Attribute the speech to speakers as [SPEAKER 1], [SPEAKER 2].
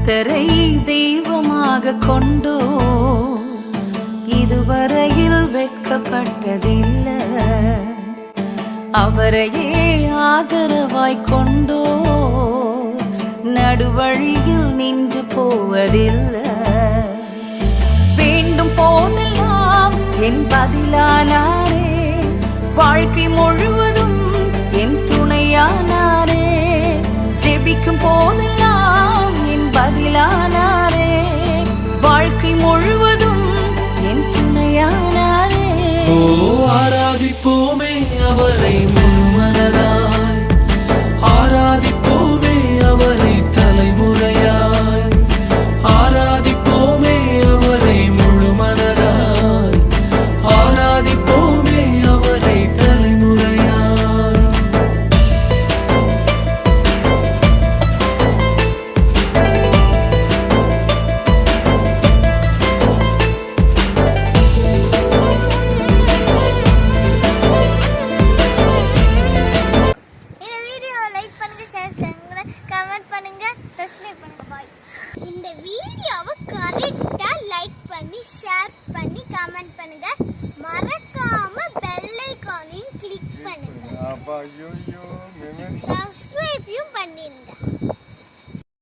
[SPEAKER 1] கர்த்தரை தெய்வமாக கொண்டோ இதுவரையில் வெட்கப்பட்டதில்லை. அவரையே ஆதரவாய் கொண்டோ நடுவழியில் நின்று போவதில்லை. வேண்டும் போதெல்லாம் என் பதிலானாரே, வாழ்க்கை முழுவதும் என் துணையானாரே. ஜெபிக்கும் போதெல்லாம் என் பதிலானாரே, வாழ்க்கை முழுவதும் என் துணையானாரே.
[SPEAKER 2] ஆராதிப்போமே அவரை முழுமனதாய், ஆராதிப்போமே அவரை தலைமுறையாய், ஆராதிப்போமே அவரை முழுமனதாய், ஆராதிப்போமே அவரை தலைமுறையாய்.
[SPEAKER 3] இந்த வீடியோவை கரெக்டா லைக் பண்ணி ஷேர் பண்ணி கமெண்ட் பண்ணுங்க. மறக்காம பெல் ஐகானையும் கிளிக் பண்ணுங்க. சப்ஸ்கிரைபையும் பண்ணிருங்க.